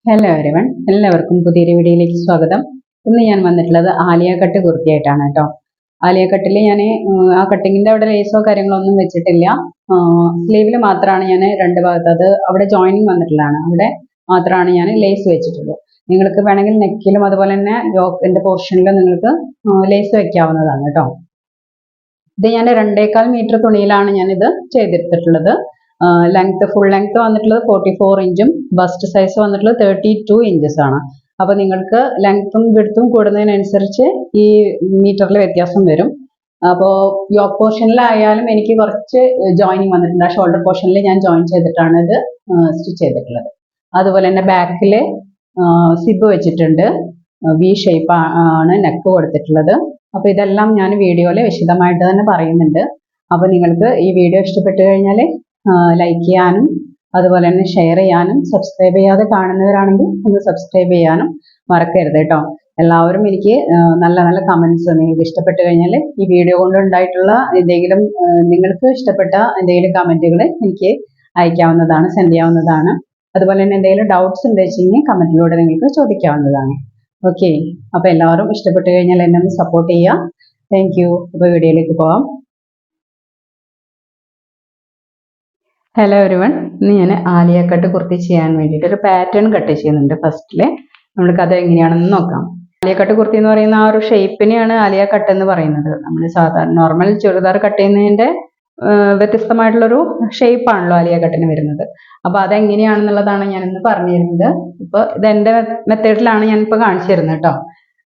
Hello everyone, എല്ലാവർക്കും പുതിയൊരു വീഡിയോയിലേക്ക് സ്വാഗതം. ഇന്ന് ഞാൻ വന്നിട്ടുള്ളത് ആലിയ കട്ട് കുർത്തിയായിട്ടാണ് കേട്ടോ. ആലിയ കട്ടിൽ ഞാൻ ആ കട്ടിങ്ങിന്റെ അവിടെ ലേസോ കാര്യങ്ങളൊന്നും വെച്ചിട്ടില്ല. സ്ലീവിൽ മാത്രമാണ് ഞാൻ രണ്ട് ഭാഗത്ത്, അത് അവിടെ ജോയിനിങ് വന്നിട്ടുള്ളതാണ്, അവിടെ മാത്രമാണ് ഞാൻ ലേസ് വെച്ചിട്ടുള്ളൂ. നിങ്ങൾക്ക് വേണമെങ്കിൽ നെക്കിലും അതുപോലെ തന്നെ യോക്കിന്റെ പോർഷനിലും നിങ്ങൾക്ക് ലേസ് വെക്കാവുന്നതാണ് കേട്ടോ. ഇത് ഞാൻ 2.25 മീറ്റർ തുണിയിലാണ് ഞാനിത് ചെയ്തെടുത്തിട്ടുള്ളത്. ഫുൾ ലെങ്ത് വന്നിട്ടുള്ളത് 44 ഇഞ്ചും ബസ്റ്റ് സൈസ് വന്നിട്ടുള്ളത് 32 ഇഞ്ചസ് ആണ്. അപ്പൊ നിങ്ങൾക്ക് ലെങ്ത്തും വിഡ്ത്തും കൂടുന്നതിനനുസരിച്ച് ഈ മീറ്ററിൽ വ്യത്യാസം വരും. അപ്പോൾ യോക്ക് പോർഷനിലായാലും എനിക്ക് കുറച്ച് ജോയിനിങ് വന്നിട്ടുണ്ട്. ആ ഷോൾഡർ പോർഷനിൽ ഞാൻ ജോയിൻ ചെയ്തിട്ടാണ് ഇത് സ്റ്റിച്ച് ചെയ്തിട്ടുള്ളത്. അതുപോലെ തന്നെ ബാക്കിൽ സിബ് വെച്ചിട്ടുണ്ട്. വി ഷേപ്പ് ആണ് നെക്ക് കൊടുത്തിട്ടുള്ളത്. അപ്പൊ ഇതെല്ലാം ഞാൻ വീഡിയോയിൽ വിശദമായിട്ട് തന്നെ പറയുന്നുണ്ട്. അപ്പൊ നിങ്ങൾക്ക് ഈ വീഡിയോ ഇഷ്ടപ്പെട്ടു കഴിഞ്ഞാൽ ലൈക്ക് ചെയ്യാനും അതുപോലെ തന്നെ ഷെയർ ചെയ്യാനും, സബ്സ്ക്രൈബ് ചെയ്യാതെ കാണുന്നവരാണെങ്കിൽ ഒന്ന് സബ്സ്ക്രൈബ് ചെയ്യാനും മറക്കരുത് കേട്ടോ. എല്ലാവരും എനിക്ക് നല്ല നല്ല കമന്റ്സ് നിങ്ങൾക്ക് ഇഷ്ടപ്പെട്ടു കഴിഞ്ഞാൽ ഈ വീഡിയോ കൊണ്ടുണ്ടായിട്ടുള്ള എന്തെങ്കിലും നിങ്ങൾക്ക് ഇഷ്ടപ്പെട്ട എന്തെങ്കിലും കമന്റുകൾ എനിക്ക് അയക്കാവുന്നതാണ്, സെൻഡ് ചെയ്യാവുന്നതാണ്. അതുപോലെ തന്നെ എന്തെങ്കിലും ഡൗട്ട്സ് ഉണ്ട് വെച്ചെങ്കിൽ കമന്റിലൂടെ നിങ്ങൾക്ക് ചോദിക്കാവുന്നതാണ്. ഓക്കെ, അപ്പൊ എല്ലാവരും ഇഷ്ടപ്പെട്ടു കഴിഞ്ഞാൽ എന്നെ ഒന്ന് സപ്പോർട്ട് ചെയ്യുക. Thank you. അപ്പൊ വീഡിയോയിലേക്ക് പോവാം. ഹലോ എവരിവൺ, ഇന്ന് ഞാൻ ആലിയ കട്ട് കുർത്തി ചെയ്യാൻ വേണ്ടിയിട്ട് ഒരു പാറ്റേൺ കട്ട് ചെയ്യുന്നുണ്ട്. ഫസ്റ്റില് നമ്മൾക്ക് അത് എങ്ങനെയാണെന്ന് നോക്കാം. ആലിയ കട്ട് കുർത്തി എന്ന് പറയുന്ന ആ ഒരു ഷേപ്പിനെയാണ് ആലിയ കട്ട് എന്ന് പറയുന്നത്. നമ്മൾ സാധാരണ നോർമൽ ചുരിദാർ കട്ട് ചെയ്യുന്നതിന്റെ വ്യത്യസ്തമായിട്ടുള്ളൊരു ഷേപ്പാണല്ലോ ആലിയ കട്ടിന് വരുന്നത്. അപ്പൊ അതെങ്ങനെയാണെന്നുള്ളതാണ് ഞാനിന്ന് പറഞ്ഞു തരുന്നത്. ഇപ്പൊ ഇത് എന്റെ മെത്തേഡിലാണ് ഞാനിപ്പോൾ കാണിച്ചു തരുന്നത് കേട്ടോ.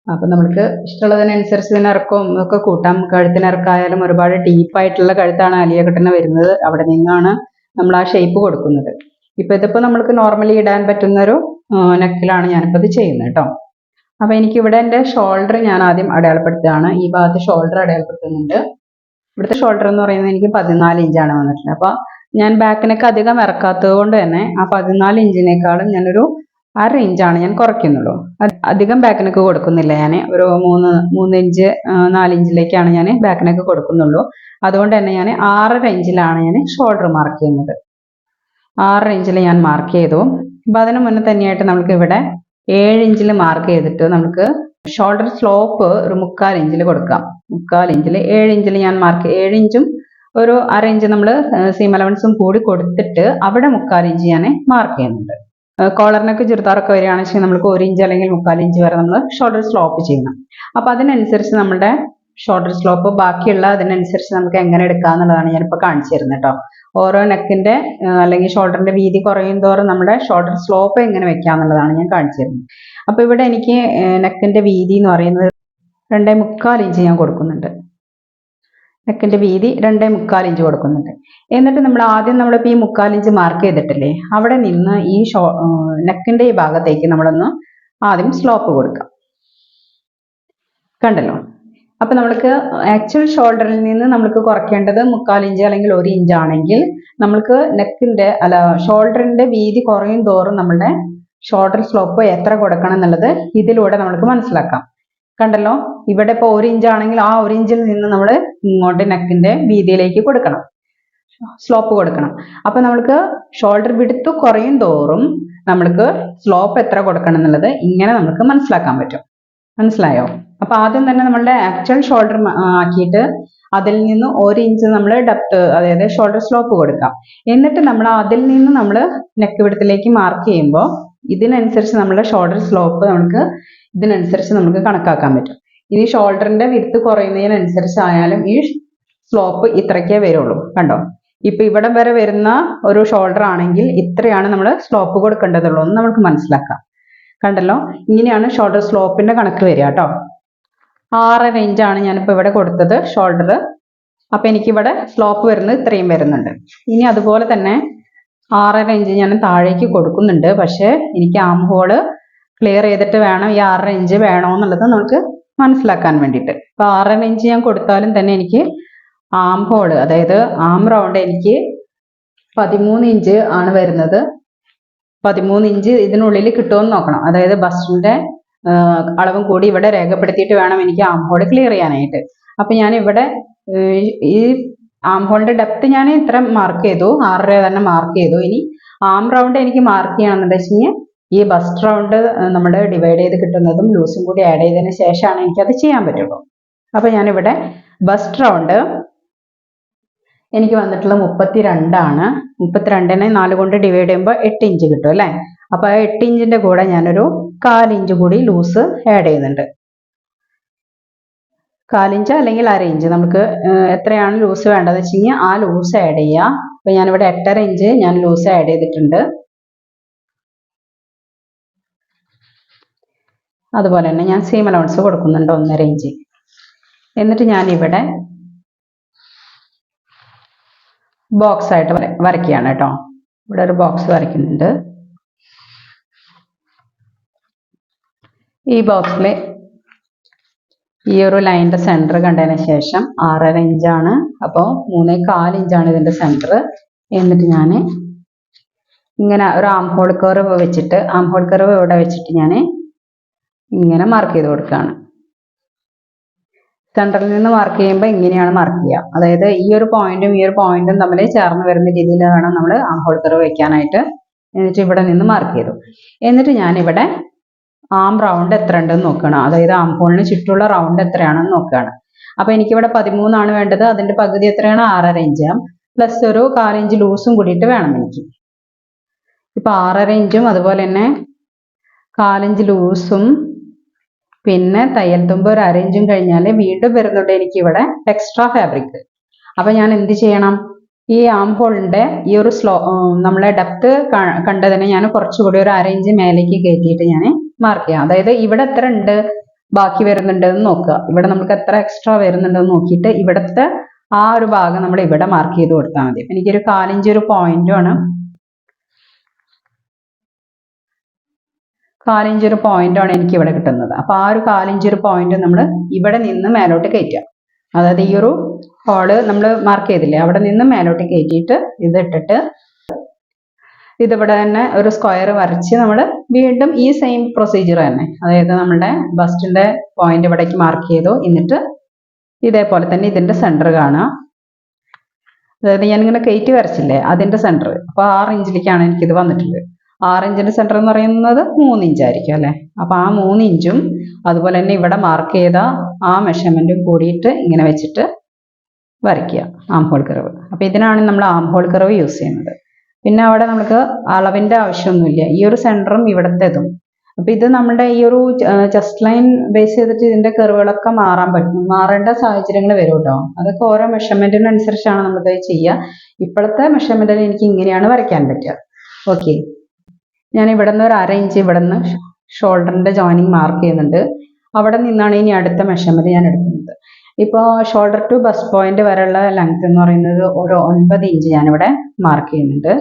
അപ്പൊ നമുക്ക് ഇഷ്ടമുള്ളതിനനുസരിച്ച് ഇതിന് ഇറക്കവും ഒക്കെ കൂട്ടാം. കഴുത്തിന് ഇറക്കായാലും ഒരുപാട് ഡീപ്പായിട്ടുള്ള കഴുത്താണ് ആലിയ കട്ടിന് വരുന്നത്. അവിടെ നിന്നാണ് നമ്മൾ ആ ഷേപ്പ് കൊടുക്കുന്നത്. ഇതിപ്പോ നമ്മൾക്ക് നോർമലി ഇടാൻ പറ്റുന്ന ഒരു നെക്കിലാണ് ഞാനിപ്പോൾ ഇത് ചെയ്യുന്നത് കേട്ടോ. അപ്പൊ എനിക്കിവിടെ എൻ്റെ ഷോൾഡർ ഞാൻ ആദ്യം അടയാളപ്പെടുത്തുകയാണ്. ഈ ഭാഗത്ത് ഷോൾഡർ അടയാളപ്പെടുത്തുന്നുണ്ട്. ഇവിടുത്തെ ഷോൾഡർ എന്ന് പറയുന്നത് എനിക്ക് 14 ഇഞ്ചാണ് വന്നിട്ടുള്ളത്. അപ്പൊ ഞാൻ ബാക്കിനൊക്കെ അധികം ഇറക്കാത്തത് കൊണ്ട് തന്നെ ആ 14 ഇഞ്ചിനേക്കാളും ഞാനൊരു 1/2 ഇഞ്ചാണ് ഞാൻ കുറയ്ക്കുന്നുള്ളൂ. അധികം ബാക്കിനൊക്കെ കൊടുക്കുന്നില്ല. ഞാൻ ഒരു 3 ഇഞ്ച് 4 ഇഞ്ചിലേക്കാണ് ഞാൻ ബാക്കിനൊക്കെ കൊടുക്കുന്നുള്ളൂ. അതുകൊണ്ട് തന്നെ ഞാൻ 6.5 ഇഞ്ചിലാണ് ഞാൻ ഷോൾഡർ മാർക്ക് ചെയ്യുന്നത്. 6 ഇഞ്ചിൽ ഞാൻ മാർക്ക് ചെയ്തു. അപ്പൊ അതിന് മുന്നേ തന്നെയായിട്ട് നമുക്ക് ഇവിടെ 7 ഇഞ്ചിൽ മാർക്ക് ചെയ്തിട്ട് നമുക്ക് ഷോൾഡർ സ്ലോപ്പ് ഒരു 3/4 ഇഞ്ചിൽ കൊടുക്കാം. 3/4 ഇഞ്ചിൽ 7 ഇഞ്ചിൽ ഞാൻ 7 ഇഞ്ചും ഒരു 1/2 ഇഞ്ച് നമ്മൾ സീം അലവൻസും കൂടി കൊടുത്തിട്ട് അവിടെ 3/4 ഇഞ്ച് ഞാൻ മാർക്ക് ചെയ്യുന്നുണ്ട്. കോളറിനൊക്കെ ചുരിദാറൊക്കെ വരികയാണെന്ന് വെച്ചാൽ നമുക്ക് 1 ഇഞ്ച് അല്ലെങ്കിൽ 3/4 ഇഞ്ച് വരെ നമ്മൾ ഷോൾഡർ സ്ലോപ്പ് ചെയ്യണം. അപ്പൊ അതിനനുസരിച്ച് നമ്മുടെ ഷോൾഡർ സ്ലോപ്പ് ബാക്കിയുള്ള അതിനനുസരിച്ച് നമുക്ക് എങ്ങനെ എടുക്കാന്നുള്ളതാണ് ഞാനിപ്പോൾ കാണിച്ചു തരുന്നത് കേട്ടോ. ഓരോ നെക്കിന്റെ അല്ലെങ്കിൽ ഷോൾഡറിന്റെ വീതി കുറയും തോറും നമ്മുടെ ഷോൾഡർ സ്ലോപ്പ് എങ്ങനെ വെക്കാന്നുള്ളതാണ് ഞാൻ കാണിച്ചു തരുന്നത്. അപ്പൊ ഇവിടെ എനിക്ക് നെക്കിന്റെ വീതി എന്ന് പറയുന്നത് 2.25 ഇഞ്ച് ഞാൻ കൊടുക്കുന്നുണ്ട്. നെക്കിന്റെ വീതി 2.25 ഇഞ്ച് കൊടുക്കുന്നുണ്ട്. എന്നിട്ട് നമ്മൾ ആദ്യം നമ്മളിപ്പോൾ ഈ 3/4 ഇഞ്ച് മാർക്ക് ചെയ്തിട്ടില്ലേ, അവിടെ നിന്ന് ഈ നെക്കിന്റെ ഈ ഭാഗത്തേക്ക് നമ്മളൊന്ന് ആദ്യം സ്ലോപ്പ് കൊടുക്കാം. കണ്ടല്ലോ. അപ്പൊ നമ്മൾക്ക് ആക്ച്വൽ ഷോൾഡറിൽ നിന്ന് നമ്മൾക്ക് കുറയ്ക്കേണ്ടത് 3/4 ഇഞ്ച് അല്ലെങ്കിൽ 1 ഇഞ്ച് ആണെങ്കിൽ നമ്മൾക്ക് ഷോൾഡറിന്റെ വീതി കുറയും തോറും നമ്മുടെ ഷോൾഡർ സ്ലോപ്പ് എത്ര കൊടുക്കണം എന്നുള്ളത് ഇതിലൂടെ നമ്മൾക്ക് മനസ്സിലാക്കാം. കണ്ടല്ലോ, ഇവിടെ ഇപ്പോൾ 1 ഇഞ്ച് ആണെങ്കിൽ ആ 1 ഇഞ്ചിൽ നിന്ന് നമ്മൾ ഇങ്ങോട്ട് നെക്കിന്റെ വീതിയിലേക്ക് കൊടുക്കണം, സ്ലോപ്പ് കൊടുക്കണം. അപ്പൊ നമ്മൾക്ക് ഷോൾഡർ വിഡ്ത്ത് കുറയും തോറും നമ്മൾക്ക് സ്ലോപ്പ് എത്ര കൊടുക്കണം എന്നുള്ളത് ഇങ്ങനെ നമുക്ക് മനസ്സിലാക്കാൻ പറ്റും. മനസ്സിലായോ? അപ്പൊ ആദ്യം തന്നെ നമ്മളുടെ ആക്ച്വൽ ഷോൾഡർ ആക്കിയിട്ട് അതിൽ നിന്ന് 1 ഇഞ്ച് നമ്മൾ ഡെപ്ത്, അതായത് ഷോൾഡർ സ്ലോപ്പ് കൊടുക്കാം. എന്നിട്ട് നമ്മൾ അതിൽ നിന്ന് നമ്മൾ നെക്ക് വിഡ്ത്തിലേക്ക് മാർക്ക് ചെയ്യുമ്പോൾ ഇതിനനുസരിച്ച് നമ്മുടെ ഷോൾഡർ സ്ലോപ്പ് ഇതിനനുസരിച്ച് നമുക്ക് കണക്കാക്കാൻ പറ്റും. ഇനി ഷോൾഡറിന്റെ വിഡ്ത്ത് കുറയുന്നതിനനുസരിച്ചായാലും ഈ സ്ലോപ്പ് ഇത്രയ്ക്കേ വരുള്ളൂ. കണ്ടോ, ഇപ്പൊ ഇവിടെ വരെ വരുന്ന ഒരു ഷോൾഡർ ആണെങ്കിൽ ഇത്രയാണ് നമ്മൾ സ്ലോപ്പ് കൊടുക്കേണ്ടതുള്ളൂ എന്ന് നമുക്ക് മനസ്സിലാക്കാം. കണ്ടല്ലോ, ഇങ്ങനെയാണ് ഷോൾഡർ സ്ലോപ്പിന്റെ കണക്ക് വരിക കേട്ടോ. 6.5 ഇഞ്ചാണ് ഞാനിപ്പോ ഇവിടെ കൊടുത്തത് ഷോൾഡർ. അപ്പൊ എനിക്കിവിടെ സ്ലോപ്പ് വരുന്നത് ഇത്രയും വരുന്നുണ്ട്. ഇനി അതുപോലെ തന്നെ 6.5 ഇഞ്ച് ഞാൻ താഴേക്ക് കൊടുക്കുന്നുണ്ട്. പക്ഷെ എനിക്ക് ആം ഹോള് ക്ലിയർ ചെയ്തിട്ട് വേണം ഈ 6.5 ഇഞ്ച് വേണോ എന്നുള്ളത് നമുക്ക് മനസ്സിലാക്കാൻ വേണ്ടിയിട്ട്. അപ്പൊ 6.5 ഇഞ്ച് ഞാൻ കൊടുത്താലും തന്നെ എനിക്ക് ആം ഹോള്, അതായത് ആം റൗണ്ട് എനിക്ക് 13 ഇഞ്ച് ആണ് വരുന്നത്. 13 ഇഞ്ച് ഇതിനുള്ളിൽ കിട്ടുമെന്ന് നോക്കണം. അതായത് ബസ്റ്റിന്റെ അളവും കൂടി ഇവിടെ രേഖപ്പെടുത്തിയിട്ട് വേണം എനിക്ക് ആം ഹോൾ ക്ലിയർ ചെയ്യാനായിട്ട്. അപ്പൊ ഞാൻ ഇവിടെ ഈ ആം ഹോളിന്റെ ഡെപ്ത് ഞാൻ ഇത്ര മാർക്ക് ചെയ്തു, 6.5 തന്നെ മാർക്ക് ചെയ്തു. ഇനി ആം റൗണ്ട് എനിക്ക് മാർക്ക് ചെയ്യണമെന്നുണ്ടെങ്കിൽ ഈ ബസ്റ്റ് റൗണ്ട് നമ്മൾ ഡിവൈഡ് ചെയ്ത് കിട്ടുന്നതും ലൂസും കൂടി ആഡ് ചെയ്തതിന് ശേഷമാണ് എനിക്കത് ചെയ്യാൻ പറ്റുള്ളൂ. അപ്പോൾ ഞാനിവിടെ ബസ്റ്റ് റൗണ്ട് എനിക്ക് വന്നിട്ടുള്ള 32 32നെ 4 കൊണ്ട് ഡിവൈഡ് ചെയ്യുമ്പോൾ 8 ഇഞ്ച് കിട്ടും അല്ലേ. അപ്പോൾ ആ 8 ഇഞ്ചിൻ്റെ കൂടെ ഞാനൊരു 1/4 ഇഞ്ച് കൂടി ലൂസ് ആഡ് ചെയ്യുന്നുണ്ട്. 1/4 ഇഞ്ച് അല്ലെങ്കിൽ 1/2 ഇഞ്ച് നമുക്ക് എത്രയാണ് ലൂസ് വേണ്ടതെന്ന് വെച്ച് കഴിഞ്ഞാൽ ആ ലൂസ് ആഡ് ചെയ്യുക. അപ്പോൾ ഞാനിവിടെ 8.5 ഇഞ്ച് ഞാൻ ലൂസ് ആഡ് ചെയ്തിട്ടുണ്ട്. അതുപോലെ തന്നെ ഞാൻ സീം അലവൻസ് കൊടുക്കുന്നുണ്ട് 1.5 ഇഞ്ച്. എന്നിട്ട് ഞാനിവിടെ ബോക്സ് ആയിട്ട് വരയ്ക്കുകയാണ് കേട്ടോ. ഇവിടെ ഒരു ബോക്സ് വരയ്ക്കുന്നുണ്ട്. ഈ ബോക്സിൽ ഈ ഒരു ലൈനിൻ്റെ സെൻറ്റർ കണ്ടതിന് ശേഷം 6.5 ഇഞ്ചാണ്. അപ്പോൾ 3.25 ഇഞ്ചാണ് ഇതിൻ്റെ സെൻറ്റർ. എന്നിട്ട് ഞാൻ ഇങ്ങനെ ഒരു ആം ഹോൾ കർവ് വെച്ചിട്ട് ഇവിടെ വെച്ചിട്ട് ഞാൻ ഇങ്ങനെ മാർക്ക് ചെയ്ത് കൊടുക്കുകയാണ്. സെൻറ്ററിൽ നിന്ന് മാർക്ക് ചെയ്യുമ്പോൾ ഇങ്ങനെയാണ് മാർക്ക് ചെയ്യുക. അതായത് ഈ ഒരു പോയിന്റും തമ്മിൽ ചേർന്ന് വരുന്ന രീതിയിൽ വേണം നമ്മൾ ആം ഹോൾ കർവ് വെക്കാനായിട്ട്. എന്നിട്ട് ഇവിടെ നിന്ന് മാർക്ക് ചെയ്തു. എന്നിട്ട് ഞാനിവിടെ ആം റൗണ്ട് എത്ര ഉണ്ടെന്ന് നോക്കുകയാണ്. അതായത് ആം ഹോളിന് ചുറ്റുള്ള റൗണ്ട് എത്രയാണെന്ന് നോക്കുകയാണ്. അപ്പോൾ എനിക്കിവിടെ 13 വേണ്ടത്. അതിൻ്റെ പകുതി എത്രയാണ്? 6.5 ഇഞ്ച് പ്ലസ് ഒരു 1/4 ഇഞ്ച് ലൂസും കൂടിയിട്ട് വേണം എനിക്ക്. ഇപ്പോൾ 6.5 ഇഞ്ചും അതുപോലെ തന്നെ 1/4 ഇഞ്ച് ലൂസും പിന്നെ തയ്യൽ തുമ്പ് ഒരു 1/2 ഇഞ്ചും കഴിഞ്ഞാൽ വീണ്ടും വരുന്നുണ്ട് എനിക്കിവിടെ എക്സ്ട്രാ ഫാബ്രിക്. അപ്പോൾ ഞാൻ എന്ത് ചെയ്യണം? ഈ ആം ഹോളിൻ്റെ ഈ ഒരു നമ്മളെ ഡെപ്ത് കണ്ടതിന് ഞാൻ കുറച്ചുകൂടി ഒരു 1/2 ഇഞ്ച് മേലേക്ക് കയറ്റിയിട്ട് ഞാൻ മാർക്ക് ചെയ്യാം. അതായത് ഇവിടെ എത്ര ഉണ്ട് ബാക്കി വരുന്നുണ്ടെന്ന് നോക്കുക. ഇവിടെ നമുക്ക് എത്ര എക്സ്ട്രാ വരുന്നുണ്ടെന്ന് നോക്കിയിട്ട് ഇവിടുത്തെ ആ ഒരു ഭാഗം നമ്മൾ ഇവിടെ മാർക്ക് ചെയ്ത് കൊടുത്താൽ മതി. എനിക്കൊരു 1/4 ഇഞ്ച് ഒരു പോയിന്റാണ് 1/4 ഇഞ്ച് ഒരു പോയിന്റാണ് എനിക്ക് ഇവിടെ കിട്ടുന്നത്. അപ്പോൾ ആ ഒരു 1/4 ഇഞ്ച് ഒരു പോയിന്റ് നമ്മൾ ഇവിടെ നിന്ന് മേലോട്ട് കയറ്റുക. അതായത് ഈ ഒരു ഹോള് നമ്മൾ മാർക്ക് ചെയ്തില്ലേ, അവിടെ നിന്ന് മേലോട്ട് കയറ്റിയിട്ട് ഇതിട്ടിട്ട് ഇതിവിടെ തന്നെ ഒരു സ്ക്വയർ വരച്ച് നമ്മൾ വീണ്ടും ഈ സെയിം പ്രൊസീജിയർ തന്നെ, അതായത് നമ്മുടെ ബസ്റ്റിൻ്റെ പോയിന്റ് ഇവിടേക്ക് മാർക്ക് ചെയ്തു. എന്നിട്ട് ഇതേപോലെ തന്നെ ഇതിൻ്റെ സെൻറ്റർ കാണുക. അതായത് ഞാനിങ്ങനെ കയറ്റി വരച്ചില്ലേ അതിൻ്റെ സെൻറ്റർ. അപ്പോൾ 6 ഇഞ്ചിലേക്കാണ് എനിക്കിത് വന്നിട്ടുള്ളത്. 6 ഇഞ്ചിൻ്റെ സെൻറ്റർ എന്ന് പറയുന്നത് 3 ഇഞ്ചായിരിക്കും അല്ലേ. അപ്പോൾ ആ 3 ഇഞ്ചും അതുപോലെ തന്നെ ഇവിടെ മാർക്ക് ചെയ്ത ആ മെഷർമെൻറ്റും കൂടിയിട്ട് ഇങ്ങനെ വെച്ചിട്ട് വരയ്ക്കുക ആം ഹോൾ കർവ്. അപ്പോൾ ഇതിനാണ് നമ്മൾ ആം ഹോൾ കർവ് യൂസ് ചെയ്യുന്നത്. പിന്നെ അവിടെ നമുക്ക് അളവിൻ്റെ ആവശ്യമൊന്നുമില്ല. ഈ ഒരു സെൻറ്ററും ഇവിടത്തേതും. അപ്പോൾ ഇത് നമ്മുടെ ഈ ഒരു ചെസ്റ്റ് ലൈൻ ബേസ് ചെയ്തിട്ട് ഇതിൻ്റെ കർവുകളൊക്കെ മാറേണ്ട സാഹചര്യങ്ങൾ വരും കേട്ടോ. അതൊക്കെ ഓരോ മെഷർമെൻറ്റിനനുസരിച്ചാണ് നമ്മളിത് ചെയ്യുക. ഇപ്പോഴത്തെ മെഷർമെൻറ്റിൽ എനിക്ക് ഇങ്ങനെയാണ് വരയ്ക്കാൻ പറ്റുക. ഓക്കെ, ഞാൻ ഇവിടെ നിന്ന് ഒരു 1/2 ഇഞ്ച് ഇവിടെ നിന്ന് ഷോൾഡറിൻ്റെ ജോയിനിങ് മാർക്ക് ചെയ്യുന്നുണ്ട്. അവിടെ നിന്നാണ് ഇനി അടുത്ത മെഷർമെൻറ്റ് ഞാൻ എടുക്കുന്നത്. ഇപ്പോൾ ഷോൾഡർ ടു ബസ്റ്റ് പോയിന്റ് വരെയുള്ള ലെങ്ത് എന്ന് പറയുന്നത് ഒരു 9 ഇഞ്ച് ഞാനിവിടെ മാർക്ക് ചെയ്യുന്നുണ്ട്.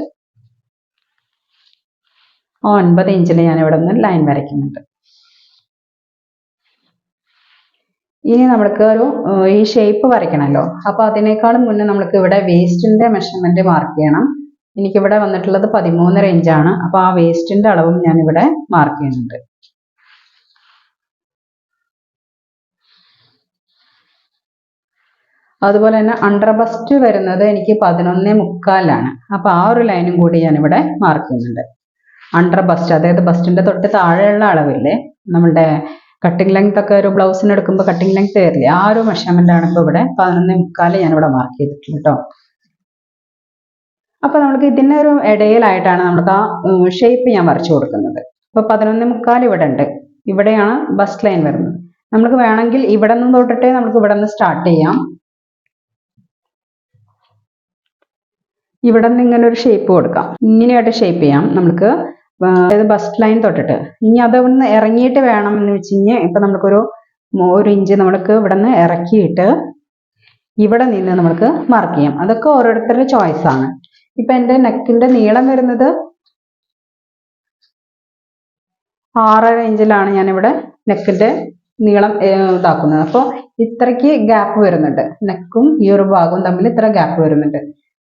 ആ 9 ഇഞ്ചിൽ ഞാൻ ഇവിടെ നിന്ന് ലൈൻ വരയ്ക്കുന്നുണ്ട്. ഇനി നമ്മൾക്ക് ഈ ഷേപ്പ് വരയ്ക്കണമല്ലോ. അപ്പോൾ അതിനേക്കാളും മുന്നേ നമ്മൾക്ക് ഇവിടെ വേസ്റ്റിൻ്റെ മെഷർമെൻറ്റ് മാർക്ക് ചെയ്യണം. എനിക്കിവിടെ വന്നിട്ടുള്ളത് 13.5 ഇഞ്ചാണ്. അപ്പോൾ ആ വേസ്റ്റിൻ്റെ അളവും ഞാനിവിടെ മാർക്ക് ചെയ്യുന്നുണ്ട്. അതുപോലെ തന്നെ അണ്ടർ ബസ്റ്റ് വരുന്നത് എനിക്ക് 11.25 അപ്പോൾ ആ ഒരു ലൈനും കൂടി ഞാനിവിടെ മാർക്ക് ചെയ്യുന്നുണ്ട്. അണ്ടർ ബസ്റ്റ്, അതായത് ബസ്റ്റിൻ്റെ തൊട്ട് താഴെയുള്ള അളവില്ലേ, നമ്മുടെ കട്ടിങ് ലെങ്ത് ഒക്കെ ഒരു ബ്ലൗസിന് എടുക്കുമ്പോൾ കട്ടിങ് ലെങ്ത് വരില്ലേ, ആ ഒരു മെഷർമെൻ്റാണ് ഇപ്പോൾ ഇവിടെ 11.25 ഞാനിവിടെ മാർക്ക് ചെയ്തിട്ടുള്ളത് കേട്ടോ. അപ്പോൾ നമുക്ക് ഇതിൻ്റെ ഒരു ഇടയിലായിട്ടാണ് നമുക്ക് ആ ഷേപ്പ് ഞാൻ വരച്ചു കൊടുക്കുന്നത്. അപ്പോൾ 11.25 ഇവിടെ ഉണ്ട്. ഇവിടെയാണ് ബസ്റ്റ് ലൈൻ വരുന്നത്. നമുക്ക് വേണമെങ്കിൽ ഇവിടെ നിന്ന് തൊട്ടിട്ടേ നമുക്ക് ഇവിടെ നിന്ന് സ്റ്റാർട്ട് ചെയ്യാം. ഇവിടെ നിന്ന് ഇങ്ങനെ ഒരു ഷേപ്പ് കൊടുക്കാം. ഇങ്ങനെയായിട്ട് ഷേപ്പ് ചെയ്യാം നമുക്ക്, അതായത് ബസ്റ്റ് ലൈൻ തൊട്ടിട്ട്. ഇനി അതൊന്ന് ഇറങ്ങിയിട്ട് വേണം എന്ന് വെച്ച് കഴിഞ്ഞാൽ ഇപ്പം നമുക്കൊരു 1 ഇഞ്ച് നമ്മൾക്ക് ഇവിടെ നിന്ന് ഇറക്കിയിട്ട് ഇവിടെ നിന്ന് നമുക്ക് മാർക്ക് ചെയ്യാം. അതൊക്കെ ഓരോരുത്തരുടെ ചോയ്സാണ്. ഇപ്പം എൻ്റെ നെക്കിൻ്റെ നീളം വരുന്നത് 6.5 ഇഞ്ചിലാണ് ഞാനിവിടെ നെക്കിൻ്റെ നീളം ഇതാക്കുന്നത്. അപ്പോൾ ഇത്രയ്ക്ക് ഗ്യാപ്പ് വരുന്നുണ്ട്. നെക്കും ഈ ഒരു ഭാഗവും തമ്മിൽ ഇത്ര ഗ്യാപ്പ് വരുന്നുണ്ട്.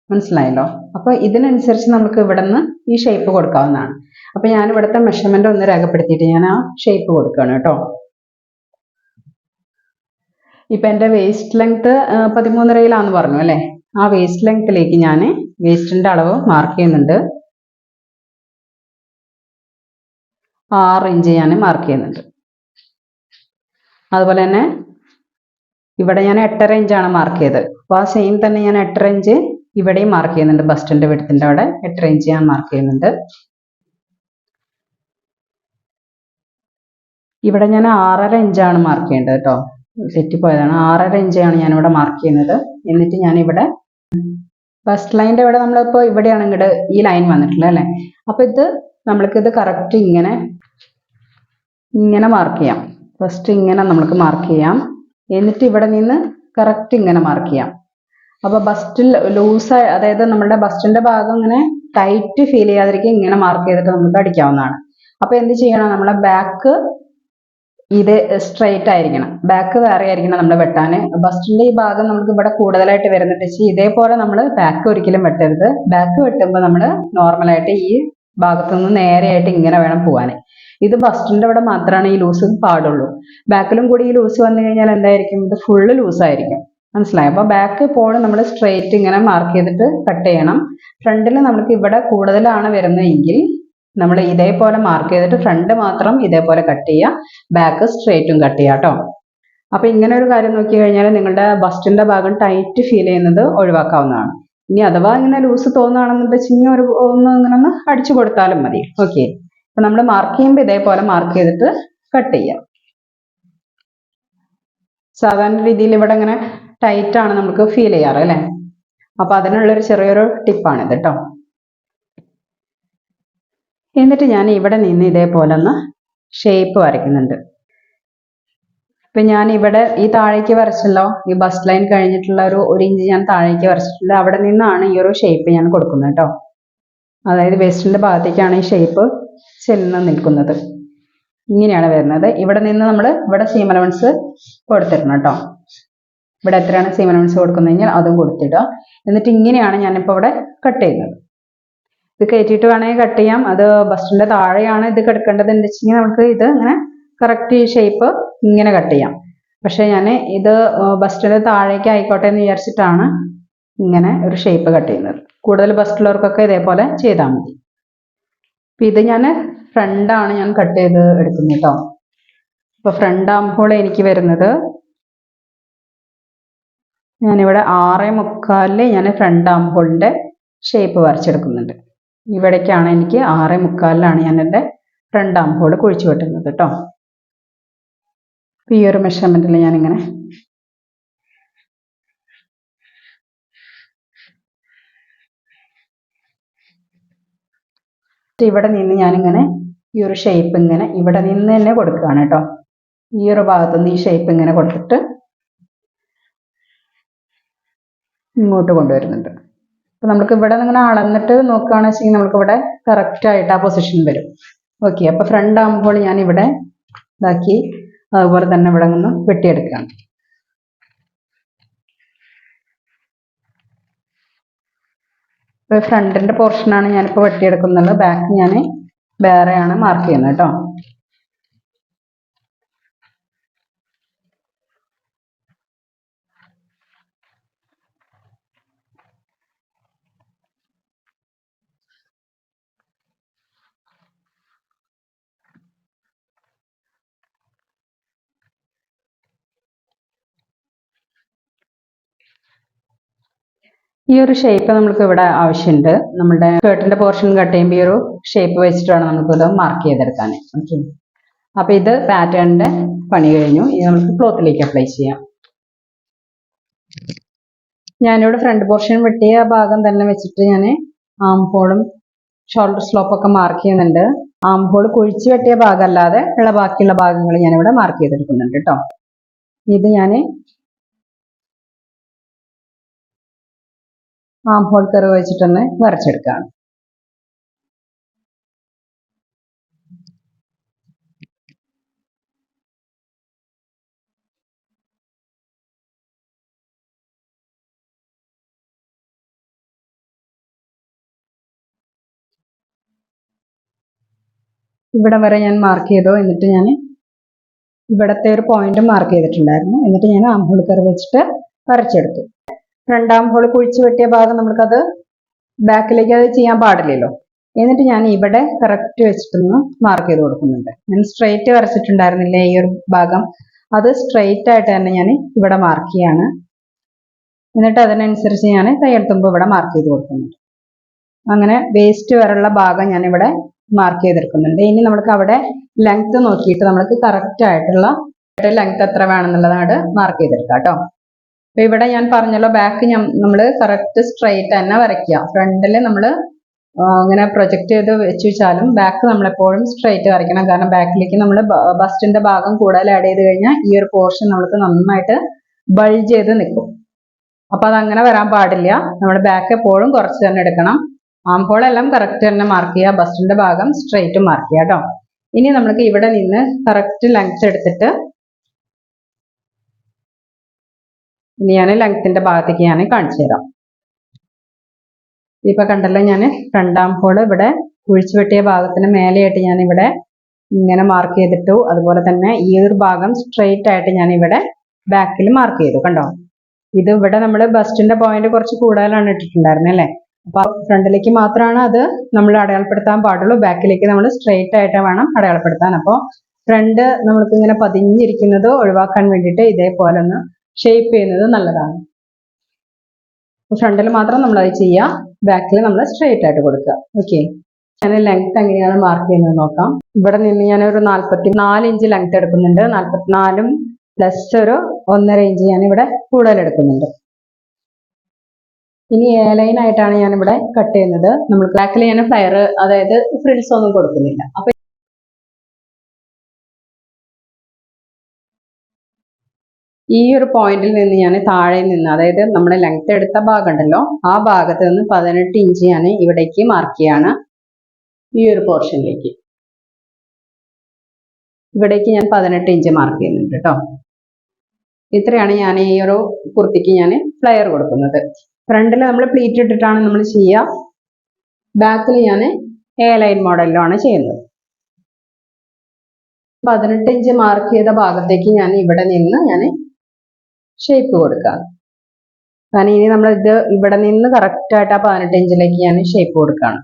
മനസ്സിലായല്ലോ? അപ്പോൾ ഇതിനനുസരിച്ച് നമുക്ക് ഇവിടെ നിന്ന് ഈ ഷേപ്പ് കൊടുക്കാവുന്നതാണ്. അപ്പോൾ ഞാൻ ഇവിടുത്തെ മെഷർമെൻ്റ് ഒന്ന് രേഖപ്പെടുത്തിയിട്ട് ഞാൻ ആ ഷേപ്പ് കൊടുക്കുകയാണ് കേട്ടോ. ഇപ്പം എൻ്റെ വേസ്റ്റ് ലെങ്ത്ത് 13.5 പറഞ്ഞു അല്ലേ. ആ വേസ്റ്റ് ലെങ്ത്തിലേക്ക് ഞാൻ വേസ്റ്റിൻ്റെ അളവ് മാർക്ക് ചെയ്യുന്നുണ്ട്. 6 ഇഞ്ച് ഞാൻ മാർക്ക് ചെയ്യുന്നുണ്ട്. അതുപോലെ തന്നെ ഇവിടെ ഞാൻ 8.5 ഇഞ്ചാണ് മാർക്ക് ചെയ്തത്. അപ്പോൾ ആ സെയിം തന്നെ ഞാൻ 8.5 ഇഞ്ച് ഇവിടെയും മാർക്ക് ചെയ്യുന്നുണ്ട്. ബസ്റ്റിന്റെ വിഡ്ത്തിന്റെ അവിടെ 8.5 ഇഞ്ച് ഞാൻ മാർക്ക് ചെയ്യുന്നുണ്ട്. ഇവിടെ ഞാൻ 6.5 ഇഞ്ചാണ് മാർക്ക് ചെയ്യേണ്ടത് കേട്ടോ, തെറ്റിപ്പോയതാണ്. 6.5 ഇഞ്ചാണ് ഞാൻ ഇവിടെ മാർക്ക് ചെയ്യുന്നത്. എന്നിട്ട് ഞാൻ ഇവിടെ ഫസ്റ്റ് ലൈനിന്റെ ഇവിടെ നമ്മളിപ്പോൾ ഇവിടെയാണ് ഇങ്ങോട്ട് ഈ ലൈൻ വന്നിട്ടുള്ളത് അല്ലേ. അപ്പൊ നമ്മൾക്കിത് കറക്റ്റ് ഇങ്ങനെ മാർക്ക് ചെയ്യാം. ഫസ്റ്റ് ഇങ്ങനെ നമുക്ക് മാർക്ക് ചെയ്യാം. എന്നിട്ട് ഇവിടെ നിന്ന് കറക്റ്റ് ഇങ്ങനെ മാർക്ക് ചെയ്യാം. അപ്പൊ ബസ്റ്റിൽ ലൂസായി, അതായത് നമ്മുടെ ബസ്റ്റിന്റെ ഭാഗം ഇങ്ങനെ ടൈറ്റ് ഫീൽ ചെയ്യാതിരിക്കും ഇങ്ങനെ മാർക്ക് ചെയ്തിട്ട് നമുക്ക് അടിക്കാവുന്നതാണ്. അപ്പൊ എന്ത് ചെയ്യണം, നമ്മളെ ബാക്ക് ഇത് സ്ട്രെയിറ്റ് ആയിരിക്കണം, ബാക്ക് വേറെ ആയിരിക്കണം നമ്മൾ വെട്ടാന്. ബസ്റ്റിന്റെ ഈ ഭാഗം നമുക്ക് ഇവിടെ കൂടുതലായിട്ട് വരുന്നുണ്ട്. ഇതേപോലെ നമ്മൾ ബാക്ക് ഒരിക്കലും വെട്ടരുത്. ബാക്ക് വെട്ടുമ്പോൾ നമ്മൾ നോർമലായിട്ട് ഈ ഭാഗത്തു നിന്ന് നേരെയായിട്ട് ഇങ്ങനെ വേണം പോവാൻ. ഇത് ബസ്റ്റിന്റെ ഇവിടെ മാത്രമാണ് ഈ ലൂസ് പാടുള്ളൂ. ബാക്കിലും കൂടി ഈ ലൂസ് വന്നു കഴിഞ്ഞാൽ എന്തായിരിക്കും, ഇത് ഫുള്ള് ലൂസായിരിക്കും. മനസ്സിലായി? അപ്പൊ ബാക്ക് എപ്പോഴും നമ്മൾ സ്ട്രെയിറ്റ് ഇങ്ങനെ മാർക്ക് ചെയ്തിട്ട് കട്ട് ചെയ്യണം. ഫ്രണ്ടിൽ നമുക്ക് ഇവിടെ കൂടുതലാണ് വരുന്നതെങ്കിൽ നമ്മൾ ഇതേപോലെ മാർക്ക് ചെയ്തിട്ട് ഫ്രണ്ട് മാത്രം ഇതേപോലെ കട്ട് ചെയ്യുക, ബാക്ക് സ്ട്രെയിറ്റും കട്ട് ചെയ്യുക കേട്ടോ. അപ്പൊ ഇങ്ങനെ ഒരു കാര്യം നോക്കി കഴിഞ്ഞാൽ നിങ്ങളുടെ ബസ്റ്റിന്റെ ഭാഗം ടൈറ്റ് ഫീൽ ചെയ്യുന്നത് ഒഴിവാക്കാവുന്നതാണ്. ഇനി അഥവാ ഇങ്ങനെ ലൂസ് തോന്നുകയാണെന്നുണ്ടെങ്കിൽ ഒന്ന് അടിച്ചു കൊടുത്താലും മതി. ഓക്കെ, അപ്പൊ നമ്മൾ മാർക്ക് ചെയ്യുമ്പോൾ ഇതേപോലെ മാർക്ക് ചെയ്തിട്ട് കട്ട് ചെയ്യാം. സാധാരണ രീതിയിൽ ഇവിടെ ഇങ്ങനെ ടൈറ്റ് ആണ് നമുക്ക് ഫീൽ ചെയ്യാറ് അല്ലേ. അപ്പൊ അതിനുള്ളൊരു ചെറിയൊരു ടിപ്പാണിത് കേട്ടോ. എന്നിട്ട് ഞാൻ ഇവിടെ നിന്ന് ഇതേപോലെ ഒന്ന് ഷേപ്പ് വരയ്ക്കുന്നുണ്ട്. ഇപ്പൊ ഞാൻ ഇവിടെ ഈ താഴേക്ക് വരച്ചല്ലോ, ഈ ബസ് ലൈൻ കഴിഞ്ഞിട്ടുള്ള ഒരു ഇഞ്ച് ഞാൻ താഴേക്ക് വരച്ചിട്ടില്ല. അവിടെ നിന്നാണ് ഈ ഒരു ഷേപ്പ് ഞാൻ കൊടുക്കുന്നത് കേട്ടോ. അതായത് വേസ്റ്റിന്റെ ഭാഗത്തേക്കാണ് ഈ ഷേപ്പ് ചെന്ന് നിൽക്കുന്നത്. ഇങ്ങനെയാണ് വരുന്നത്. ഇവിടെ നിന്ന് നമ്മൾ ഇവിടെ സീം അലവൻസ് കൊടുത്തിടണം കേട്ടോ. ഇവിടെ എത്രയാണ് സീം അലവൻസ് കൊടുക്കുന്നത് കഴിഞ്ഞാൽ അതും കൊടുത്തിടുക. എന്നിട്ട് ഇങ്ങനെയാണ് ഞാനിപ്പോൾ ഇവിടെ കട്ട് ചെയ്യുന്നത്. ഇത് കയറ്റിയിട്ട് വേണമെങ്കിൽ കട്ട് ചെയ്യാം. അത് ബസ്റ്റിന്റെ താഴെയാണ് ഇത് കിടക്കേണ്ടത് എന്ന് വെച്ചെങ്കിൽ നമുക്ക് ഇത് ഇങ്ങനെ കറക്റ്റ് ഈ ഷേപ്പ് ഇങ്ങനെ കട്ട് ചെയ്യാം. പക്ഷെ ഞാൻ ഇത് ബസ്റ്റിന്റെ താഴേക്ക് ആയിക്കോട്ടെ എന്ന് വിചാരിച്ചിട്ടാണ് ഇങ്ങനെ ഒരു ഷേപ്പ് കട്ട് ചെയ്യുന്നത്. കൂടുതൽ ബസ്റ്റുള്ളവർക്കൊക്കെ ഇതേപോലെ ചെയ്താൽ മതി. അപ്പൊ ഇത് ഞാൻ ഫ്രണ്ടാണ് ഞാൻ കട്ട് ചെയ്ത് എടുക്കുന്നത് കേട്ടോ. അപ്പൊ ഫ്രണ്ട് ആം ഹോൾ എനിക്ക് വരുന്നത് ഞാനിവിടെ 6.25 ഞാൻ ഫ്രണ്ട് ആം ഹോളിന്റെ ഷേപ്പ് വരച്ചെടുക്കുന്നുണ്ട്. ഇവിടേക്കാണ് എനിക്ക് 6.25 ഞാൻ എൻ്റെ ഫ്രണ്ട് ആം ഹോൾ കുഴിച്ചു വെട്ടുന്നത് കേട്ടോ. ഈ ഒരു മെഷർമെന്റിൽ ഞാനിങ്ങനെ ഇവിടെ നിന്ന് ഞാനിങ്ങനെ ഈ ഒരു ഷേപ്പ് ഇങ്ങനെ ഇവിടെ നിന്ന് തന്നെ കൊടുക്കുകയാണ് കേട്ടോ. ഈ ഒരു ഭാഗത്തുനിന്ന് ഈ ഷേപ്പ് ഇങ്ങനെ കൊടുത്തിട്ട് ഇങ്ങോട്ട് കൊണ്ടുവരുന്നുണ്ട്. അപ്പൊ നമുക്ക് ഇവിടെ ഇങ്ങനെ അളന്നിട്ട് നോക്കുകയാണെന്ന് വെച്ചെങ്കിൽ നമുക്ക് ഇവിടെ കറക്റ്റ് ആയിട്ട് ആ പൊസിഷൻ വരും. ഓക്കെ, അപ്പൊ ഫ്രണ്ട് ആകുമ്പോൾ ഞാൻ ഇവിടെ ഇതാക്കി അതുപോലെ തന്നെ ഇവിടെ നിന്ന് വെട്ടിയെടുക്കുകയാണ്. ഫ്രണ്ടിന്റെ പോർഷനാണ് ഞാനിപ്പോൾ വെട്ടിയെടുക്കുന്നത്. ബാക്ക് ഞാൻ വേറെയാണ് മാർക്ക് ചെയ്യുന്നത് കേട്ടോ. ഈ ഒരു ഷേപ്പ് നമുക്ക് ഇവിടെ ആവശ്യമുണ്ട്. നമ്മുടെ സ്കേർട്ടിന്റെ പോർഷൻ കട്ട് ചെയ്യുമ്പോൾ ഈ ഒരു ഷേപ്പ് വെച്ചിട്ട് വേണം നമുക്കിത് മാർക്ക് ചെയ്തെടുക്കാൻ. ഓക്കെ, അപ്പൊ ഇത് പാറ്റേണിന്റെ പണി കഴിഞ്ഞു. ഇനി നമുക്ക് ക്ലോത്തിലേക്ക് അപ്ലൈ ചെയ്യാം. ഞാനിവിടെ ഫ്രണ്ട് പോർഷൻ വെട്ടിയ ഭാഗം തന്നെ വെച്ചിട്ട് ഞാൻ ആം ഹോളും ഷോൾഡർ സ്ലോപ്പ് ഒക്കെ മാർക്ക് ചെയ്യുന്നുണ്ട്. ആം ഹോൾ കുഴിച്ച് വെട്ടിയ ഭാഗം അല്ലാതെ ഉള്ള ബാക്കിയുള്ള ഭാഗങ്ങൾ ഞാനിവിടെ മാർക്ക് ചെയ്തെടുക്കുന്നുണ്ട് കേട്ടോ. ഇത് ഞാൻ ആം ഹോൾ കർവ് വെച്ചിട്ടൊന്ന് വരച്ചെടുക്കുകയാണ്. ഇവിടെ വരെ ഞാൻ മാർക്ക് ചെയ്തു. എന്നിട്ട് ഞാൻ ഇവിടത്തെ ഒരു പോയിന്റ് മാർക്ക് ചെയ്തിട്ടുണ്ടായിരുന്നു. എന്നിട്ട് ഞാൻ ആം ഹോൾ കർവ് വെച്ചിട്ട് വരച്ചെടുത്തു. രണ്ടാം ഹോൾ കുഴിച്ച് വെട്ടിയ ഭാഗം നമുക്കത് ബാക്കിലേക്ക് അത് ചെയ്യാൻ പാടില്ലല്ലോ. എന്നിട്ട് ഞാൻ ഇവിടെ കറക്റ്റ് വെച്ചിട്ടൊന്ന് മാർക്ക് ചെയ്ത് കൊടുക്കുന്നുണ്ട്. ഞാൻ സ്ട്രെയിറ്റ് വരച്ചിട്ടുണ്ടായിരുന്നില്ലേ ഈ ഒരു ഭാഗം, അത് സ്ട്രെയിറ്റ് ആയിട്ട് തന്നെ ഞാൻ ഇവിടെ മാർക്ക് ചെയ്യാണ്. എന്നിട്ട് അതിനനുസരിച്ച് ഞാൻ തയ്യൽ തുമ്പ് ഇവിടെ മാർക്ക് ചെയ്ത് കൊടുക്കുന്നുണ്ട്. അങ്ങനെ വേസ്റ്റ് വരെയുള്ള ഭാഗം ഞാൻ ഇവിടെ മാർക്ക് ചെയ്തെടുക്കുന്നുണ്ട്. ഇനി നമുക്ക് അവിടെ ലെങ്ത് നോക്കിയിട്ട് നമുക്ക് കറക്റ്റ് ആയിട്ടുള്ള ലെങ്ത് എത്ര വേണമെന്നുള്ളതാണ് മാർക്ക് ചെയ്തെടുക്കാം കേട്ടോ. അപ്പൊ ഇവിടെ ഞാൻ പറഞ്ഞല്ലോ, ബാക്ക് നമ്മൾ കറക്റ്റ് സ്ട്രെയിറ്റ് തന്നെ വരയ്ക്കുക. ഫ്രണ്ടിൽ നമ്മൾ അങ്ങനെ പ്രൊജക്ട് ചെയ്ത് വെച്ച് വെച്ചാലും ബാക്ക് നമ്മളെപ്പോഴും സ്ട്രെയിറ്റ് വരയ്ക്കണം. കാരണം ബാക്കിലേക്ക് നമ്മൾ ബസ്റ്റിന്റെ ഭാഗം കൂടുതൽ ആഡ് ചെയ്ത് കഴിഞ്ഞാൽ ഈ ഒരു പോർഷൻ നമുക്ക് നന്നായിട്ട് ബൾജ് ചെയ്ത് നിൽക്കും. അപ്പൊ അതങ്ങനെ വരാൻ പാടില്ല. നമ്മൾ ബാക്ക് എപ്പോഴും കുറച്ച് തന്നെ എടുക്കണം. ആംഹോളെല്ലാം കറക്റ്റ് തന്നെ മാർക്ക് ചെയ്യുക, ബസ്റ്റിന്റെ ഭാഗം സ്ട്രെയിറ്റ് മാർക്ക് ചെയ്യുക കേട്ടോ. ഇനി നമുക്ക് ഇവിടെ നിന്ന് കറക്റ്റ് ലെങ്ത് എടുത്തിട്ട് ഇനി ഞാൻ ലെങ്ത്തിന്റെ ഭാഗത്തേക്ക് ഞാൻ കാണിച്ചു തരാം. ഇപ്പൊ കണ്ടല്ലോ, ഞാൻ രണ്ടാം ഹോൾ ഇവിടെ കുഴിച്ചു വെട്ടിയ ഭാഗത്തിന് മേലെയായിട്ട് ഞാൻ ഇവിടെ ഇങ്ങനെ മാർക്ക് ചെയ്തിട്ടു. അതുപോലെ തന്നെ ഈ ഒരു ഭാഗം സ്ട്രെയിറ്റ് ആയിട്ട് ഞാൻ ഇവിടെ ബാക്കിൽ മാർക്ക് ചെയ്തു. കണ്ടോ, ഇത് ഇവിടെ നമ്മൾ ബസ്റ്റിന്റെ പോയിന്റ് കുറച്ച് കൂടുതലാണ് ഇട്ടിട്ടുണ്ടായിരുന്നത് അല്ലേ. അപ്പൊ ഫ്രണ്ടിലേക്ക് മാത്രമാണ് അത് നമ്മൾ അടയാളപ്പെടുത്താൻ പാടുള്ളൂ. ബാക്കിലേക്ക് നമ്മൾ സ്ട്രെയിറ്റ് ആയിട്ട് വേണം അടയാളപ്പെടുത്താൻ. അപ്പോൾ ഫ്രണ്ട് നമ്മൾക്ക് ഇങ്ങനെ പതിഞ്ഞിരിക്കുന്നത് ഒഴിവാക്കാൻ വേണ്ടിയിട്ട് ഇതേപോലെ ഒന്ന് ഷേപ്പ് ചെയ്യുന്നത് നല്ലതാണ്. ഫ്രണ്ടിൽ മാത്രം നമ്മൾ അത് ചെയ്യുക, ബാക്കിൽ നമ്മൾ സ്ട്രെയിറ്റ് ആയിട്ട് കൊടുക്കുക. ഓക്കെ, ഞാൻ ലെങ്ത് എങ്ങനെയാണ് മാർക്ക് ചെയ്യുന്നത് നോക്കാം. ഇവിടെ നിന്ന് ഞാൻ ഒരു 44 ഇഞ്ച് ലെങ്ത് എടുക്കുന്നുണ്ട്. 44 പ്ലസ് ഒരു 1.5 ഇഞ്ച് ഞാൻ ഇവിടെ കൂടുതൽ എടുക്കുന്നുണ്ട്. ഇനി എ ലൈൻ ആയിട്ടാണ് ഞാൻ ഇവിടെ കട്ട് ചെയ്യുന്നത്. നമ്മൾ ബാക്കിൽ ഞാൻ ഫ്ലയർ, അതായത് ഫ്രിൽസ് ഒന്നും കൊടുക്കുന്നില്ല. അപ്പൊ ഈ ഒരു പോയിന്റിൽ നിന്ന് ഞാൻ താഴെ നിന്ന്, അതായത് നമ്മുടെ ലെങ്ത് എടുത്ത ഭാഗം ഉണ്ടല്ലോ, ആ ഭാഗത്ത് നിന്ന് 18 ഇഞ്ച് ഞാൻ ഇവിടേക്ക് മാർക്ക് ചെയ്യാണ്. ഈ ഒരു പോർഷനിലേക്ക് ഇവിടേക്ക് ഞാൻ 18 ഇഞ്ച് മാർക്ക് ചെയ്യുന്നുണ്ട് കേട്ടോ. ഇത്രയാണ് ഞാൻ ഈ ഒരു കുർത്തിക്ക് ഞാൻ ഫ്ലയർ കൊടുക്കുന്നത്. ഫ്രണ്ടിൽ നമ്മൾ പ്ലീറ്റ് ഇട്ടിട്ടാണ് നമ്മൾ ചെയ്യുക. ബാക്കിൽ ഞാൻ എ ലൈൻ മോഡലിലാണ് ചെയ്യുന്നത്. 18 ഇഞ്ച് മാർക്ക് ചെയ്ത ഭാഗത്തേക്ക് ഞാൻ ഇവിടെ നിന്ന് ഞാൻ ഷേപ്പ് കൊടുക്കാം. കാരണം ഇനി നമ്മൾ ഇത് ഇവിടെ നിന്ന് കറക്റ്റ് ആയിട്ട് ആ 18 ഇഞ്ചിലേക്ക് ഞാൻ ഷേപ്പ് കൊടുക്കുകയാണ്.